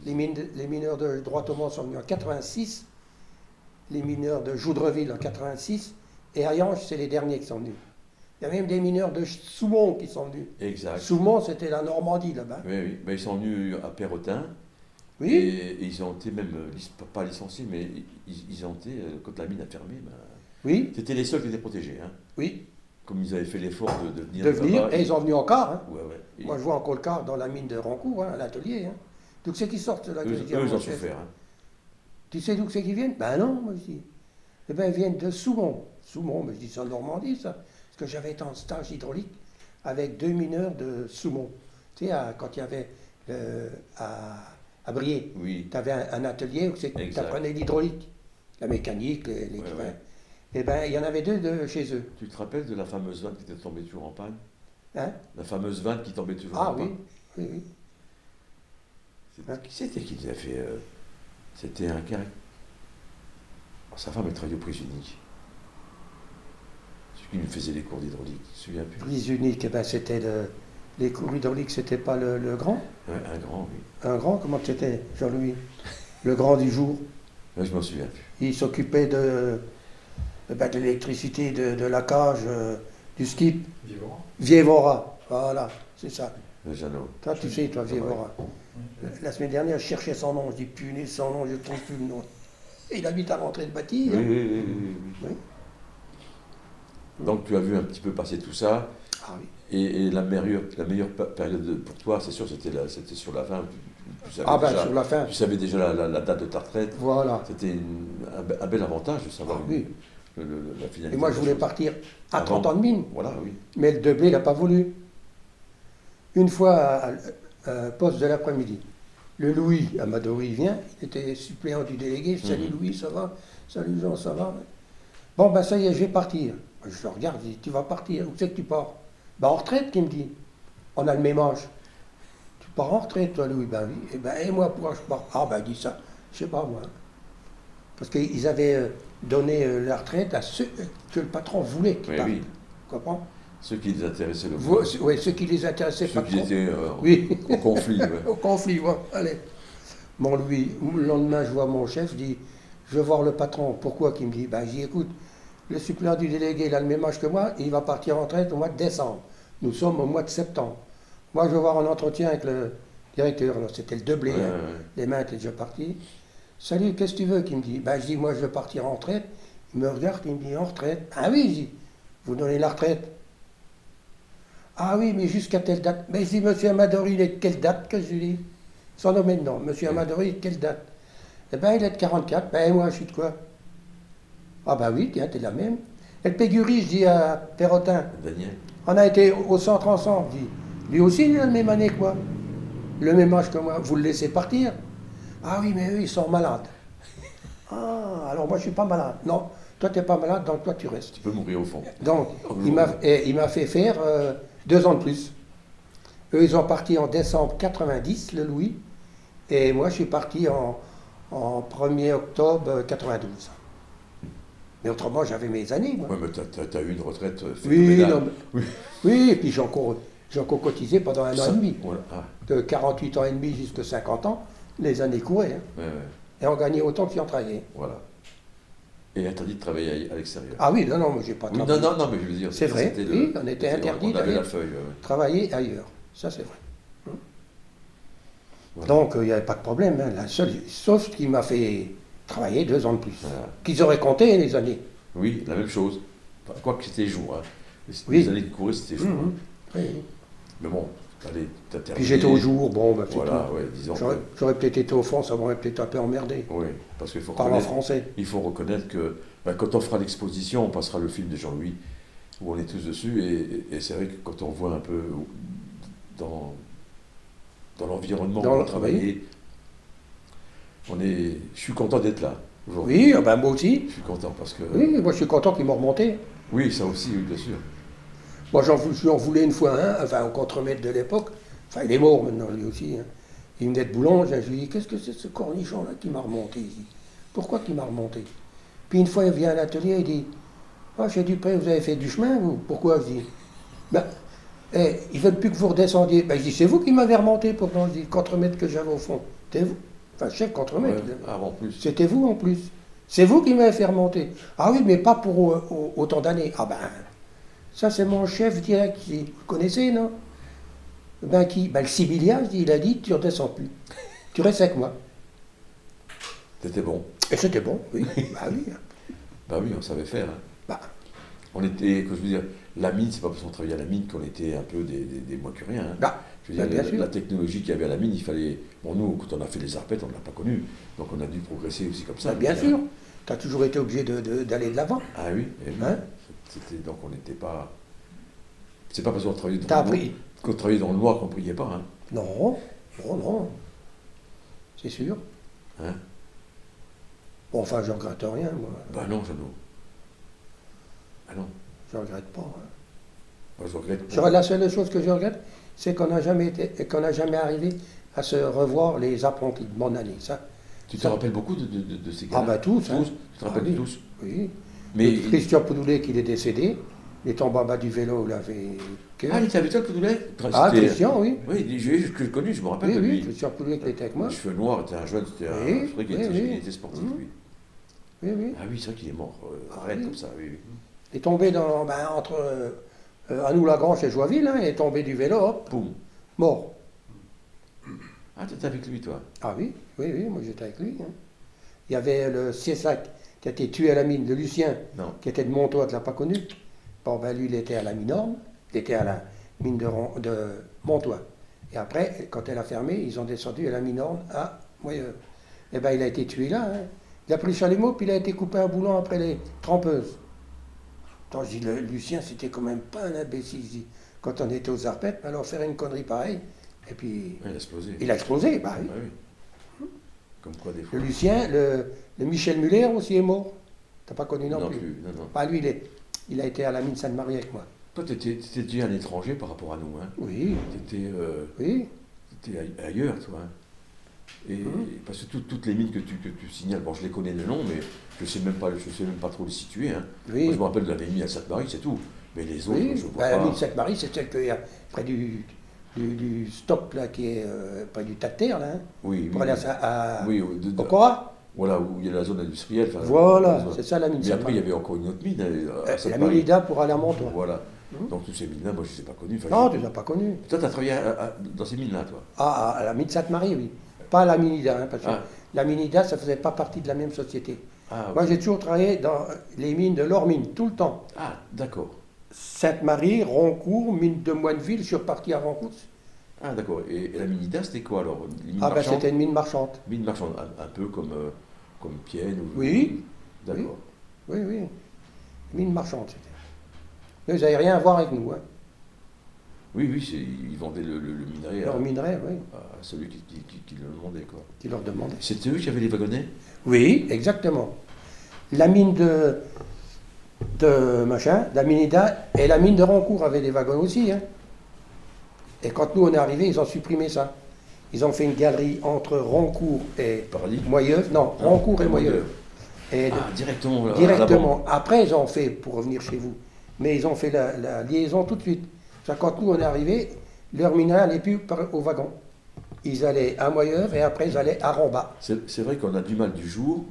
[SPEAKER 2] Les mineurs de Droit-Aumont sont venus en 86. Les mineurs de Joudreville en 86. Et Ayange, c'est les derniers qui sont venus. Il y a même des mineurs de Soumont qui sont venus.
[SPEAKER 1] Exact.
[SPEAKER 2] Soumont, c'était la Normandie là-bas.
[SPEAKER 1] Oui, oui. Mais ils sont venus à Perrotin.
[SPEAKER 2] Oui.
[SPEAKER 1] Et ils ont été même, pas licenciés, mais ils ont été, quand la mine a fermé,
[SPEAKER 2] Oui.
[SPEAKER 1] c'était les seuls qui étaient protégés. Hein.
[SPEAKER 2] Oui.
[SPEAKER 1] Comme ils avaient fait l'effort de venir.
[SPEAKER 2] De venir, et ils sont venus encore. Hein.
[SPEAKER 1] Ouais, ouais.
[SPEAKER 2] Moi, je vois encore le quart dans la mine de Rancourt, à l'atelier. Hein. Tous ceux qui sortent de là,
[SPEAKER 1] Eux, ils ont souffert. Hein.
[SPEAKER 2] Tu sais d'où c'est qu'ils viennent? Ben non, moi je dis. Eh bien, ils viennent de Soumont. Soumont, mais je dis c'est en Normandie, ça. Parce que j'avais été en stage hydraulique avec 2 mineurs de Soumont. Tu sais, quand il y avait à Briey,
[SPEAKER 1] Oui.
[SPEAKER 2] tu avais un atelier où tu apprenais l'hydraulique, la mécanique, les
[SPEAKER 1] Ouais,
[SPEAKER 2] trains.
[SPEAKER 1] ouais.
[SPEAKER 2] Eh bien, il y en avait 2 de chez eux.
[SPEAKER 1] Tu te rappelles de la fameuse vanne qui était tombée toujours en panne?
[SPEAKER 2] Hein?
[SPEAKER 1] La fameuse vanne qui tombait toujours
[SPEAKER 2] Ah
[SPEAKER 1] en panne?
[SPEAKER 2] oui, oui, oui.
[SPEAKER 1] Qui c'était qui les a fait C'était un gars. Sa femme, elle travaillait aux prises uniques. Celui qui nous faisait les cours d'hydraulique, tu te souviens plus?
[SPEAKER 2] Prise unique, eh ben, c'était les cours hydrauliques, c'était pas le grand?
[SPEAKER 1] Ouais, un grand, oui.
[SPEAKER 2] Un grand, comment c'était, Jean-Louis? Le grand du jour.
[SPEAKER 1] Là, je m'en souviens plus.
[SPEAKER 2] Il s'occupait de l'électricité, de la cage, du skip. Vievora, voilà, c'est ça.
[SPEAKER 1] Le Jeannot.
[SPEAKER 2] Toi, tu sais, toi, Vievora. La semaine dernière, je cherchais son nom, je dis punaise, son nom, je ne trouve plus le nom. Et il habite à l'entrée de bâti.
[SPEAKER 1] Oui,
[SPEAKER 2] Hein.
[SPEAKER 1] oui. Donc tu as vu un petit peu passer tout ça.
[SPEAKER 2] Ah oui.
[SPEAKER 1] Et la meilleure période pour toi, c'est sûr, c'était sur la fin. Tu savais déjà,
[SPEAKER 2] sur la fin.
[SPEAKER 1] Tu savais déjà la date de ta retraite.
[SPEAKER 2] Voilà.
[SPEAKER 1] C'était un bel avantage de savoir
[SPEAKER 2] oui.
[SPEAKER 1] la finalité.
[SPEAKER 2] Et moi, je voulais partir à 30 ans de mine.
[SPEAKER 1] Voilà, oui.
[SPEAKER 2] Mais le Deblé, il n'a pas voulu. Une fois, à poste de l'après-midi, le Louis Amadori vient, il était suppléant du délégué. Salut Louis, ça va? Salut Jean, ça va? Bon, ben ça y est, je vais partir. Je le regarde, je dis, tu vas partir, où c'est que tu pars? Ben en retraite, qu'il me dit. On a le même âge. Tu pars en retraite, toi, Louis? Ben oui. Et moi, pourquoi je pars? Ah, ben il dit ça. Je sais pas, moi. Parce qu'ils avaient donné la retraite à ceux que le patron voulait qu'ils partent.
[SPEAKER 1] Oui.
[SPEAKER 2] Tu comprends?
[SPEAKER 1] Ceux qui les intéressaient le
[SPEAKER 2] moins.
[SPEAKER 1] plus.
[SPEAKER 2] Oui, ceux qui les intéressaient
[SPEAKER 1] ceux
[SPEAKER 2] pas
[SPEAKER 1] qui
[SPEAKER 2] trop.
[SPEAKER 1] étaient
[SPEAKER 2] oui.
[SPEAKER 1] au conflit. Ouais.
[SPEAKER 2] Au conflit, voilà. Allez. Bon, Louis, le lendemain, je vois mon chef, je dis, je veux voir le patron. Pourquoi? Qu'il me dit, ben, je dis, écoute, le suppléant du délégué, il a le même âge que moi, et il va partir en retraite au mois de décembre. Nous sommes au mois de septembre. Moi, je veux voir un entretien avec le directeur. C'était le Deblé,
[SPEAKER 1] Ouais.
[SPEAKER 2] Les mains étaient déjà parties. Salut, qu'est-ce que tu veux? Qu'il me dit, ben, je dis, moi, je veux partir en retraite. Il me regarde, il me dit, en retraite? Ah oui, je dis, vous donnez la retraite? Ah oui, mais jusqu'à telle date. Mais je dis, monsieur Amadori, il est de quelle date que je lui dis? Son nom maintenant, monsieur Amadori, il est de quelle date? Eh bien, il est de 44. Ben, moi, je suis de quoi? Ah ben oui, tiens, t'es la même. Et le Pégury, je dis à Perrotin,
[SPEAKER 1] Daniel.
[SPEAKER 2] on a été au centre ensemble. Je dis, lui aussi, il a la même année que moi. Le même âge que moi. Vous le laissez partir? Ah oui, mais eux, ils sont malades. Ah, alors moi, je suis pas malade. Non, toi, t'es pas malade, donc toi, tu restes.
[SPEAKER 1] Tu peux mourir au fond.
[SPEAKER 2] Donc, il m'a fait faire 2 ans de plus. Eux, ils ont parti en décembre 90, le Louis, et moi, je suis parti en 1er octobre 92. Mais autrement, j'avais mes années, moi.
[SPEAKER 1] Oui, mais t'as eu une retraite
[SPEAKER 2] Oui,
[SPEAKER 1] phénoménale.
[SPEAKER 2] non, oui, et puis j'ai encore cotisé pendant un an et demi.
[SPEAKER 1] Voilà. Ah.
[SPEAKER 2] De 48 ans et demi jusqu'à 50 ans, les années couraient. Hein.
[SPEAKER 1] Ouais.
[SPEAKER 2] Et on gagnait autant qu'ils en travaillaient.
[SPEAKER 1] Voilà. Et interdit de travailler à l'extérieur.
[SPEAKER 2] Ah oui, non, moi j'ai pas
[SPEAKER 1] Oui,
[SPEAKER 2] travaillé.
[SPEAKER 1] non, mais je veux dire.
[SPEAKER 2] C'est vrai,
[SPEAKER 1] c'était
[SPEAKER 2] oui, on était interdit
[SPEAKER 1] On avait
[SPEAKER 2] d'aller
[SPEAKER 1] la feuille.
[SPEAKER 2] travailler ailleurs. Ça, c'est vrai.
[SPEAKER 1] Voilà.
[SPEAKER 2] Donc, il n'y avait pas de problème. Hein. Sauf ce qui m'a fait travailler 2 ans de plus.
[SPEAKER 1] Voilà.
[SPEAKER 2] Qu'ils auraient compté les années.
[SPEAKER 1] Oui, la même chose. Enfin, quoi que c'était les jours. Hein.
[SPEAKER 2] Oui.
[SPEAKER 1] Les années qui couraient, c'était les jours. hein.
[SPEAKER 2] Oui, oui.
[SPEAKER 1] Mais bon, allez, t'as terminé.
[SPEAKER 2] Puis j'étais au jour, bon, ben, c'est
[SPEAKER 1] Voilà,
[SPEAKER 2] tout.
[SPEAKER 1] ouais, disons.
[SPEAKER 2] J'aurais peut-être été au fond, ça m'aurait peut-être un peu emmerdé.
[SPEAKER 1] Oui, parce qu'il faut
[SPEAKER 2] Parlant
[SPEAKER 1] reconnaître,
[SPEAKER 2] français.
[SPEAKER 1] il faut reconnaître que quand on fera l'exposition, on passera le film de Jean-Louis. où on est tous dessus, et c'est vrai que quand on voit un peu dans, dans l'environnement où on va travailler, je suis content d'être là aujourd'hui.
[SPEAKER 2] Oui, ah ben moi aussi.
[SPEAKER 1] Je suis content parce que...
[SPEAKER 2] Oui, moi je suis content qu'ils m'ont remonté.
[SPEAKER 1] Oui, ça aussi, oui, bien sûr.
[SPEAKER 2] Moi j'en voulais une fois un, enfin au contremaître de l'époque, enfin il est mort maintenant lui aussi. Hein. Il venait de Boulogne, je lui ai dit, qu'est-ce que c'est ce cornichon là qui m'a remonté ici? Pourquoi qu'il m'a remonté? Puis une fois il vient à l'atelier, il dit, ah chez Dupré, vous avez fait du chemin vous? Pourquoi? Je dis, ben, ils veulent plus que vous redescendiez. Ben, je dis, c'est vous qui m'avez remonté pourtant, je dis, le contremaître que j'avais au fond. C'était vous. Enfin, chef contremaître.
[SPEAKER 1] Ouais, en plus.
[SPEAKER 2] C'était vous en plus. C'est vous qui m'avez fait remonter. Ah oui, mais pas pour autant d'années. Ah ben, ça c'est mon chef direct, vous connaissez, non? Ben qui? Ben le Sibylia, il a dit, tu ne redescends plus. Tu restes avec moi.
[SPEAKER 1] C'était bon.
[SPEAKER 2] Et c'était bon, oui. Bah oui.
[SPEAKER 1] Bah oui, on savait faire. Hein.
[SPEAKER 2] Bah.
[SPEAKER 1] On était, que je veux dire, la mine, c'est pas parce qu'on travaillait à la mine qu'on était un peu des moins que rien. Hein.
[SPEAKER 2] Bah.
[SPEAKER 1] Je veux dire,
[SPEAKER 2] bien sûr.
[SPEAKER 1] la technologie qu'il y avait à la mine, il fallait... Bon, nous, quand on a fait les arpètes, on ne l'a pas connu. Donc on a dû progresser aussi comme ça.
[SPEAKER 2] Bah, bien sûr. Tu as toujours été obligé d'aller de l'avant.
[SPEAKER 1] Ah oui, et oui.
[SPEAKER 2] Hein?
[SPEAKER 1] Donc on n'était pas... C'est pas parce qu'on travaillait dans le noir qu'on ne priait pas. Hein.
[SPEAKER 2] Non, non, non. C'est sûr.
[SPEAKER 1] Hein?
[SPEAKER 2] Bon, enfin, je regrette rien, moi.
[SPEAKER 1] Ben non, Jeannot. Ah non.
[SPEAKER 2] Je regrette pas. Hein.
[SPEAKER 1] Moi, je regrette pas.
[SPEAKER 2] La seule chose que je regrette, c'est qu'on n'a jamais jamais arrivé à se revoir les apprentis de mon année. Ça,
[SPEAKER 1] tu te rappelles beaucoup de ces gars-là?
[SPEAKER 2] Ah ben tous. Hein.
[SPEAKER 1] Tu te rappelles
[SPEAKER 2] oui.
[SPEAKER 1] tous?
[SPEAKER 2] Oui.
[SPEAKER 1] Mais
[SPEAKER 2] Christian Poudoulet, qui est décédé, il est tombé en bas du vélo, il avait...
[SPEAKER 1] Ah, il était avec toi, Poudoulet?
[SPEAKER 2] Ah, Christian, oui.
[SPEAKER 1] Oui, que je connais, je me rappelle
[SPEAKER 2] oui,
[SPEAKER 1] de lui.
[SPEAKER 2] Oui, Christian Poudoulet qui était avec moi.
[SPEAKER 1] Les cheveux noirs, était un jeune, c'était
[SPEAKER 2] oui,
[SPEAKER 1] je croyais qu'il était sportif, lui.
[SPEAKER 2] Oui, oui.
[SPEAKER 1] Ah oui, c'est vrai qu'il est mort, arrête comme ça, oui, oui.
[SPEAKER 2] Il est tombé entre Anou-Lagrange et Joinville, hein, il est tombé du vélo, hop,
[SPEAKER 1] Poum.
[SPEAKER 2] Mort.
[SPEAKER 1] Ah, tu étais avec lui, toi?
[SPEAKER 2] Ah oui, oui, oui, moi j'étais avec lui. Hein. Il y avait le Ciessac qui a été tué à la mine, de Lucien, qui était de Montois, tu ne l'as pas connu. Bon, ben lui, il était à la mine Orne, il était à la mine de Montois. Et après, quand elle a fermé, ils ont descendu à la mine Orne à Moyeur. Et ben il a été tué là. Hein. Il a pris le chalumeau, puis il a été coupé un boulon après les trempeuses. Attends, je dis, Lucien, c'était quand même pas un imbécile. Quand on était aux arpètes, alors faire une connerie pareille, et puis...
[SPEAKER 1] Il a explosé.
[SPEAKER 2] Il a explosé, bah oui.
[SPEAKER 1] Ah, oui. Comme quoi, des fois.
[SPEAKER 2] Le Lucien, le Michel Muller aussi est mort. T'as pas connu non plus.
[SPEAKER 1] Non, non.
[SPEAKER 2] Bah lui, il a été à la mine Sainte-Marie avec moi.
[SPEAKER 1] Toi, tu étais déjà un étranger par rapport à nous, hein?
[SPEAKER 2] Oui.
[SPEAKER 1] Tu étais ailleurs, toi. Hein? Et parce que toutes les mines que tu signales, bon, je les connais de nom, mais je sais même pas trop les situer. Hein.
[SPEAKER 2] Oui.
[SPEAKER 1] Moi, je me rappelle de la mine à Sainte-Marie, c'est tout. Mais les autres, je vois pas.
[SPEAKER 2] La mine Sainte-Marie, c'est celle qu'il y a près du stop là, qui est près du tas de terre, là. Hein,
[SPEAKER 1] oui,
[SPEAKER 2] pour aller à
[SPEAKER 1] Cora. Voilà, où il y a la zone industrielle.
[SPEAKER 2] Voilà, c'est ça la mine.
[SPEAKER 1] Mais après, il y avait encore une autre mine.
[SPEAKER 2] La mine Ida pour aller à Montois.
[SPEAKER 1] Voilà. Donc, tous ces mines-là, moi, je ne les ai pas connues.
[SPEAKER 2] Non, tu ne les as pas connues.
[SPEAKER 1] Toi, tu as travaillé dans ces mines-là, toi?
[SPEAKER 2] Ah, à la mine Sainte-Marie, oui. Pas à la mine Ida, hein, parce que la mine Ida, ça ne faisait pas partie de la même société. Ah, okay. Moi, j'ai toujours travaillé dans les mines de l'Ormine, tout le temps.
[SPEAKER 1] Ah, d'accord.
[SPEAKER 2] Sainte-Marie, Roncourt, mine de Moineville, je suis reparti à Roncourt.
[SPEAKER 1] Ah, d'accord. Et la mine Ida, c'était quoi alors?
[SPEAKER 2] Ben c'était une mine marchande.
[SPEAKER 1] Mine marchande, un peu comme Pienne ou...
[SPEAKER 2] Oui.
[SPEAKER 1] D'accord.
[SPEAKER 2] Oui. Mine marchande, c'était. Mais ils n'avaient rien à voir avec nous. Hein.
[SPEAKER 1] Oui, ils vendaient le minerai.
[SPEAKER 2] Leur minerai, oui.
[SPEAKER 1] À celui qui le demandait, quoi.
[SPEAKER 2] Qui leur demandait.
[SPEAKER 1] C'était eux qui avaient les wagonnets?
[SPEAKER 2] Oui, exactement. La mine de la mine Ida et la mine de Roncourt avaient des wagons aussi. Hein. Et quand nous on est arrivés, ils ont supprimé ça. Ils ont fait une galerie entre Roncourt et Moyeuve. Non, Roncourt et Moyeuve.
[SPEAKER 1] Directement.
[SPEAKER 2] Directement. Après, ils ont fait, pour revenir chez vous, mais ils ont fait la liaison tout de suite. Quand nous on est arrivés, leur minerai n'allait plus au wagon. Ils allaient à Moyeuve et après ils allaient à Rombat.
[SPEAKER 1] C'est vrai qu'on a du mal du jour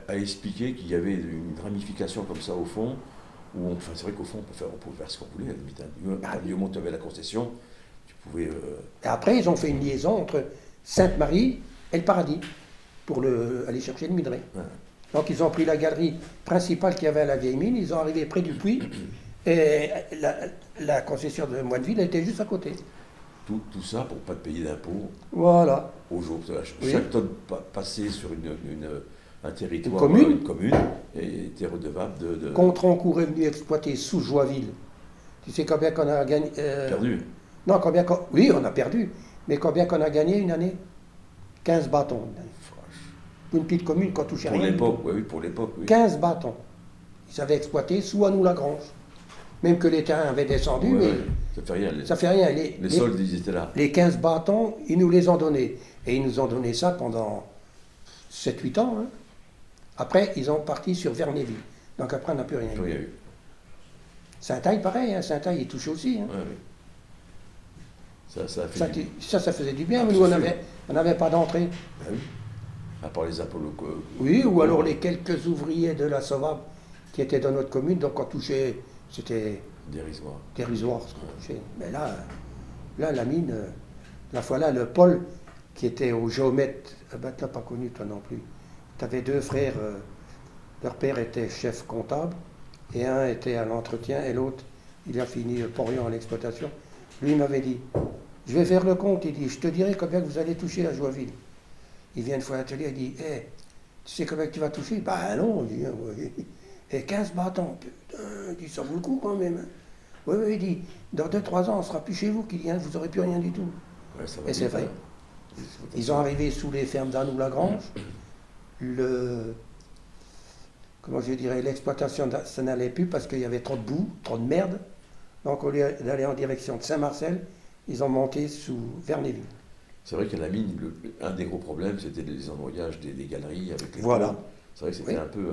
[SPEAKER 1] à expliquer qu'il y avait une ramification comme ça au fond, où c'est vrai qu'au fond on pouvait faire ce qu'on voulait. Du moment où tu avais la concession, tu pouvais...
[SPEAKER 2] Et après ils ont fait une liaison entre Sainte-Marie et le Paradis pour aller chercher le minerai. Ouais. Donc ils ont pris la galerie principale qu'il y avait à la vieille mine, ils ont arrivé près du puits et la concession de Moineville était juste à côté.
[SPEAKER 1] Tout ça pour ne pas te payer d'impôts.
[SPEAKER 2] Voilà.
[SPEAKER 1] Au jour. Chaque tonne passée sur un territoire,
[SPEAKER 2] Une commune.
[SPEAKER 1] une commune, et était redevable de
[SPEAKER 2] Quand Rancourt est venu exploiter sous Joinville, tu sais combien qu'on a gagné
[SPEAKER 1] perdu.
[SPEAKER 2] Non, oui, on a perdu. Mais combien qu'on a gagné une année 15 bâtons. Pour une petite commune qu'on touchait
[SPEAKER 1] Pour
[SPEAKER 2] rien.
[SPEAKER 1] l'époque, oui, pour l'époque, oui.
[SPEAKER 2] 15 bâtons. Ils avaient exploité sous à nous la grange. Même que les terrains avaient descendu,
[SPEAKER 1] Ouais,
[SPEAKER 2] mais
[SPEAKER 1] ouais, ça fait rien.
[SPEAKER 2] ça fait rien.
[SPEAKER 1] Les soldes, ils étaient là.
[SPEAKER 2] Les 15 bâtons, ils nous les ont donnés. Et ils nous ont donné ça pendant 7-8 ans. Hein. Après, ils ont parti sur Vernéville. Donc après, on n'a plus rien
[SPEAKER 1] Plus
[SPEAKER 2] eu.
[SPEAKER 1] rien eu.
[SPEAKER 2] Saint-Aï, pareil. Hein. Saint-Aï, il touche aussi. Hein.
[SPEAKER 1] Ouais, oui. Ça a fait
[SPEAKER 2] Ça,
[SPEAKER 1] du bien.
[SPEAKER 2] ça faisait du bien.
[SPEAKER 1] Ah,
[SPEAKER 2] Mais
[SPEAKER 1] c'est
[SPEAKER 2] nous,
[SPEAKER 1] sûr.
[SPEAKER 2] on n'avait pas d'entrée.
[SPEAKER 1] Ah oui. À part les impôts locaux.
[SPEAKER 2] Oui, ou alors les quelques ouvriers de la Sauvable qui étaient dans notre commune. Donc on touchait, c'était
[SPEAKER 1] Dérisoire.
[SPEAKER 2] dérisoire ce qu'on touchait. Mais là, la mine, la fois là, le Paul, qui était au géomètre, ben, tu l'as pas connu toi non plus. Tu avais deux frères, leur père était chef comptable, et un était à l'entretien, et l'autre, il a fini porion à l'exploitation. Lui, il m'avait dit, je vais faire le compte, il dit, je te dirai combien vous allez toucher à Joinville. Il vient une fois à l'atelier, il dit, hey, tu sais combien tu vas toucher? Bah non, il dit, ouais. Et 15 bâtons, putain, il dit, ça vaut le coup quand même. Oui, oui, il dit, dans 2-3 ans, on ne sera plus chez vous, qu'il dit, hein, vous n'aurez plus rien du tout.
[SPEAKER 1] Ouais, ça va
[SPEAKER 2] Et c'est
[SPEAKER 1] vite,
[SPEAKER 2] vrai.
[SPEAKER 1] hein.
[SPEAKER 2] Ils ont arrivé sous les fermes d'Anou-Lagrange. Comment je dirais, l'exploitation, ça n'allait plus parce qu'il y avait trop de boue, trop de merde. Donc au lieu d'aller en direction de Saint-Marcel, ils ont monté sous Vernéville.
[SPEAKER 1] C'est vrai qu'à la mine, un des gros problèmes, c'était les ennoyages des galeries avec les
[SPEAKER 2] Voilà.
[SPEAKER 1] ponts. C'est vrai que c'était
[SPEAKER 2] Oui.
[SPEAKER 1] un peu.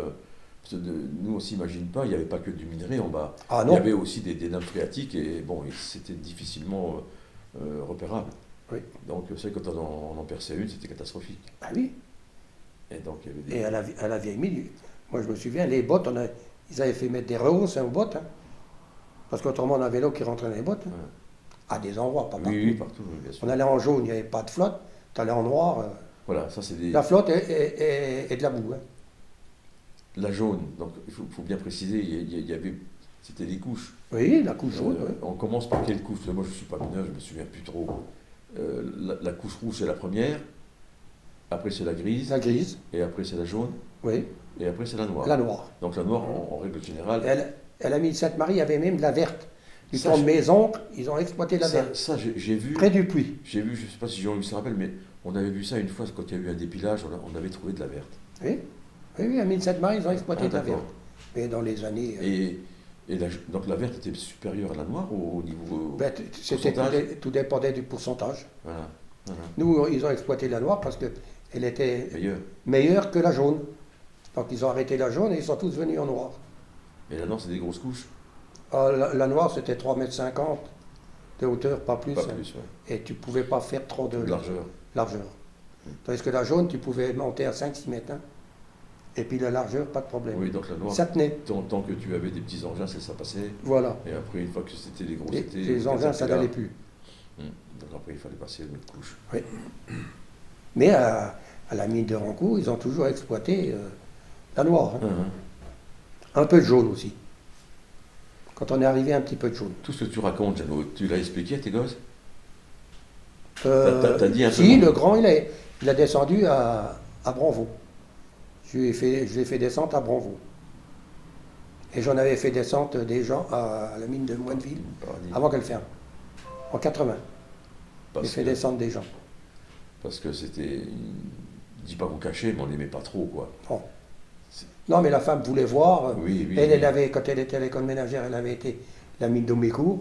[SPEAKER 1] Parce que nous, on s'imagine pas, il n'y avait pas que du minerai en bas.
[SPEAKER 2] Ah
[SPEAKER 1] Il
[SPEAKER 2] non.
[SPEAKER 1] y avait aussi des nappes phréatiques et bon, c'était difficilement repérable.
[SPEAKER 2] Oui.
[SPEAKER 1] Donc, c'est vrai, quand on en perçait une, c'était catastrophique.
[SPEAKER 2] Ah oui.
[SPEAKER 1] Et donc, il y avait des.
[SPEAKER 2] Et à la vieille mine, moi je me souviens, les bottes, ils avaient fait mettre des rehausses aux bottes. Hein, parce qu'autrement, on avait l'eau qui rentrait dans les bottes. Hein,
[SPEAKER 1] Ouais.
[SPEAKER 2] à des endroits, pas partout.
[SPEAKER 1] Oui, oui, partout, oui, bien sûr.
[SPEAKER 2] On allait en jaune, il n'y avait pas de flotte. Tu allais en noir.
[SPEAKER 1] Voilà, ça c'est des.
[SPEAKER 2] La flotte et de la boue. Hein.
[SPEAKER 1] La jaune, donc il faut bien préciser, il y avait. C'était des couches.
[SPEAKER 2] Oui, la couche jaune. Oui.
[SPEAKER 1] On commence par quelle couche? Moi, je ne suis pas mineur, je ne me souviens plus trop. La couche rouge, c'est la première. Après, c'est la grise.
[SPEAKER 2] La grise.
[SPEAKER 1] Et après, c'est la jaune.
[SPEAKER 2] Oui.
[SPEAKER 1] Et après, c'est la noire.
[SPEAKER 2] La noire.
[SPEAKER 1] Donc, la noire, en règle générale.
[SPEAKER 2] Elle a mis Sainte-Marie, il y avait même de la verte. Du
[SPEAKER 1] Ça,
[SPEAKER 2] temps de mes oncles, ils ont exploité la verte.
[SPEAKER 1] Ça, j'ai vu.
[SPEAKER 2] Près du puits.
[SPEAKER 1] J'ai vu, je ne sais pas si Jean-Louis se rappelle, mais on avait vu ça une fois quand il y a eu un dépilage, on avait trouvé de la verte.
[SPEAKER 2] Oui. Oui, oui, à mine Sainte-Marie, ils ont exploité
[SPEAKER 1] Ah,
[SPEAKER 2] de la
[SPEAKER 1] d'accord.
[SPEAKER 2] verte. Mais dans les années.
[SPEAKER 1] Donc, la verte était supérieure à la noire au niveau.
[SPEAKER 2] Ben, c'était
[SPEAKER 1] pourcentage.
[SPEAKER 2] tout dépendait du pourcentage.
[SPEAKER 1] Voilà. Voilà.
[SPEAKER 2] Nous, ils ont exploité la noire parce qu'elle était
[SPEAKER 1] Meilleur.
[SPEAKER 2] meilleure que la jaune. Donc ils ont arrêté la jaune et ils sont tous venus en noir.
[SPEAKER 1] Et la noire, c'est des grosses couches.
[SPEAKER 2] Ah, la noire, c'était 3,50 m de hauteur, pas plus.
[SPEAKER 1] Pas
[SPEAKER 2] hein.
[SPEAKER 1] plus, ouais.
[SPEAKER 2] Et tu ne pouvais pas faire trop de
[SPEAKER 1] De largeur.
[SPEAKER 2] largeur. Tandis que la jaune, tu pouvais monter à 5-6 mètres. Hein. Et puis la largeur, pas de problème.
[SPEAKER 1] Oui, donc la noire,
[SPEAKER 2] Ça tenait.
[SPEAKER 1] tant que tu avais des petits engins, ça passait.
[SPEAKER 2] Voilà.
[SPEAKER 1] Et après, une fois que c'était les gros,
[SPEAKER 2] Les,
[SPEAKER 1] c'était.
[SPEAKER 2] les engins, ça n'allait plus.
[SPEAKER 1] Donc après, il fallait passer une autre couche.
[SPEAKER 2] Oui. Mais à la mine de Rancourt, ils ont toujours exploité la noire. Hein. Un peu de jaune aussi. Quand on est arrivé, un petit peu de jaune.
[SPEAKER 1] Tout ce que tu racontes, Jeannot, tu l'as expliqué à tes gosses? T'as dit un peu.
[SPEAKER 2] Si, le grand, il a descendu à Branvaux. Je l'ai fait descendre à Branvaux. Et j'en avais fait descendre des gens à la mine de Moineville,
[SPEAKER 1] Paradis.
[SPEAKER 2] avant qu'elle ferme. En 80. J'ai fait descendre des gens.
[SPEAKER 1] Parce que c'était. Je dis pas qu'on cachait, mais on n'aimait pas trop, quoi.
[SPEAKER 2] Bon. Non, mais la femme voulait voir.
[SPEAKER 1] Oui, oui.
[SPEAKER 2] Elle avait, quand elle était à l'école ménagère, elle avait été la mine de Mécourt.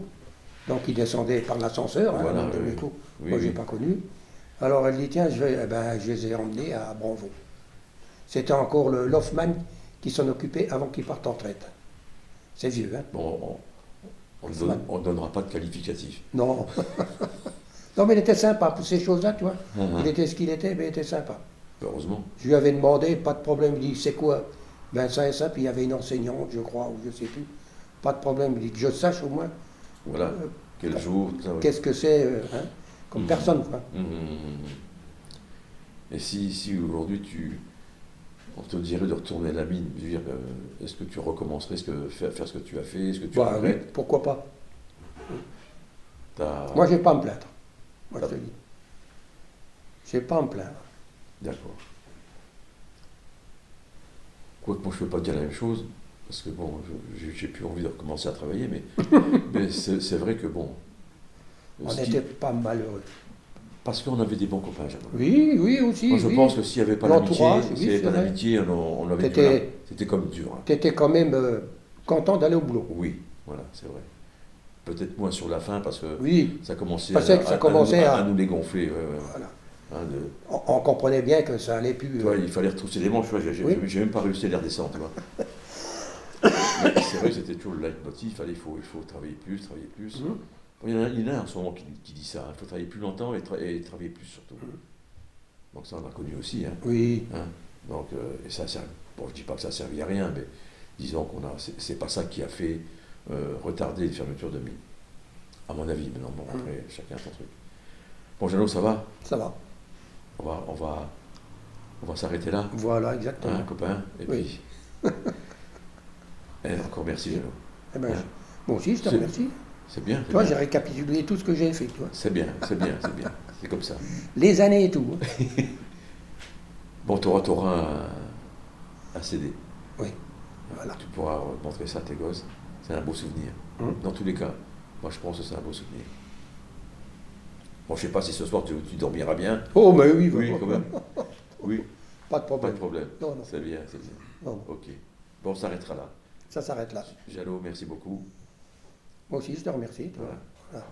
[SPEAKER 2] Donc il descendait par l'ascenseur,
[SPEAKER 1] Voilà,
[SPEAKER 2] la mine de
[SPEAKER 1] oui.
[SPEAKER 2] Mécourt.
[SPEAKER 1] Oui,
[SPEAKER 2] Moi, je
[SPEAKER 1] oui.
[SPEAKER 2] n'ai pas connu. Alors elle dit, tiens, je les ai emmenés à Branvaux. C'était encore le Loffman qui s'en occupait avant qu'il parte en retraite. C'est vieux, hein?
[SPEAKER 1] Bon, on ne donnera pas de qualificatif.
[SPEAKER 2] Non. Non, mais il était sympa pour ces choses-là, tu vois.
[SPEAKER 1] Mhm.
[SPEAKER 2] Il était ce qu'il était, mais il était sympa.
[SPEAKER 1] Heureusement.
[SPEAKER 2] Je lui avais demandé, pas de problème, il dit, c'est quoi? Ben ça et ça, puis il y avait une enseignante, je crois, ou je sais plus. Pas de problème, il dit, que je sache au moins
[SPEAKER 1] Voilà. Quel jour. tout ça, oui.
[SPEAKER 2] qu'est-ce que c'est, hein, comme
[SPEAKER 1] Mhm.
[SPEAKER 2] personne, quoi.
[SPEAKER 1] Et si aujourd'hui on te dirait de retourner à la mine, je veux dire, est-ce que tu recommencerais faire ce que tu as fait? Est-ce que tu
[SPEAKER 2] Bah, oui,
[SPEAKER 1] regrettes?
[SPEAKER 2] pourquoi pas?
[SPEAKER 1] T'as-
[SPEAKER 2] Moi, je n'ai pas à me plaindre. Moi, je te dis. Je n'ai pas à me plaindre.
[SPEAKER 1] D'accord. Quoique moi je ne peux pas dire la même chose, parce que bon, j'ai plus envie de recommencer à travailler, mais, mais c'est vrai que bon.
[SPEAKER 2] On n'était pas malheureux.
[SPEAKER 1] Parce qu'on avait des bons copains, Jeannot.
[SPEAKER 2] Oui, oui, aussi.
[SPEAKER 1] Moi je
[SPEAKER 2] oui.
[SPEAKER 1] pense que s'il n'y avait pas l'amitié,
[SPEAKER 2] L'entourage,
[SPEAKER 1] s'il
[SPEAKER 2] oui,
[SPEAKER 1] n'y avait
[SPEAKER 2] c'est
[SPEAKER 1] pas
[SPEAKER 2] vrai.
[SPEAKER 1] d'amitié, on avait c'était comme dur. Hein.
[SPEAKER 2] Tu étais quand même content d'aller au boulot.
[SPEAKER 1] Oui, voilà, c'est vrai. Peut-être moins sur la fin parce que
[SPEAKER 2] Oui,
[SPEAKER 1] ça commençait,
[SPEAKER 2] parce que ça commençait
[SPEAKER 1] à nous les gonfler.
[SPEAKER 2] Voilà.
[SPEAKER 1] Hein,
[SPEAKER 2] On comprenait bien que ça allait plus.
[SPEAKER 1] Toi, il fallait retrousser les manches,
[SPEAKER 2] Oui.
[SPEAKER 1] j'ai même pas réussi à les redescendre. Tu vois. Mais c'est vrai que c'était toujours le leitmotiv, il faut travailler plus, travailler plus.
[SPEAKER 2] Mmh.
[SPEAKER 1] Bon, il y en a en ce moment qui dit ça, il faut travailler plus longtemps et travailler plus surtout. Donc ça on a connu aussi. Hein.
[SPEAKER 2] Oui.
[SPEAKER 1] Hein. Donc, et ça sert, bon, je dis pas que ça ne servait à rien, mais disons qu'on a, c'est pas ça qui a fait retarder les fermetures de mines. À mon avis, maintenant, bon, après, chacun son truc. Bon, Jeannot, ça va?
[SPEAKER 2] Ça va.
[SPEAKER 1] On va s'arrêter là.
[SPEAKER 2] Voilà, exactement.
[SPEAKER 1] Hein, copain? Et
[SPEAKER 2] oui.
[SPEAKER 1] puis, encore merci, Jeannot.
[SPEAKER 2] Eh ben,
[SPEAKER 1] Hein?
[SPEAKER 2] moi aussi, je te remercie.
[SPEAKER 1] C'est bien.
[SPEAKER 2] Toi, j'ai récapitulé tout ce que j'ai fait. Toi.
[SPEAKER 1] C'est bien, c'est bien, c'est bien. C'est comme ça.
[SPEAKER 2] Les années et tout.
[SPEAKER 1] Bon, tu auras un CD.
[SPEAKER 2] Oui, voilà.
[SPEAKER 1] Tu pourras montrer ça à tes gosses. C'est un beau souvenir. Dans tous les cas, moi je pense que c'est un beau souvenir. Bon, je sais pas si ce soir tu dormiras bien.
[SPEAKER 2] Oh, mais oui,
[SPEAKER 1] Oui, quand même. Oui,
[SPEAKER 2] pas de
[SPEAKER 1] pas
[SPEAKER 2] problème.
[SPEAKER 1] de problème.
[SPEAKER 2] Non, non.
[SPEAKER 1] C'est bien, c'est bien.
[SPEAKER 2] Non.
[SPEAKER 1] Ok. Bon, on s'arrêtera là.
[SPEAKER 2] Ça s'arrête là.
[SPEAKER 1] Jeannot, merci beaucoup.
[SPEAKER 2] Moi aussi, je te remercie. Toi.
[SPEAKER 1] Voilà.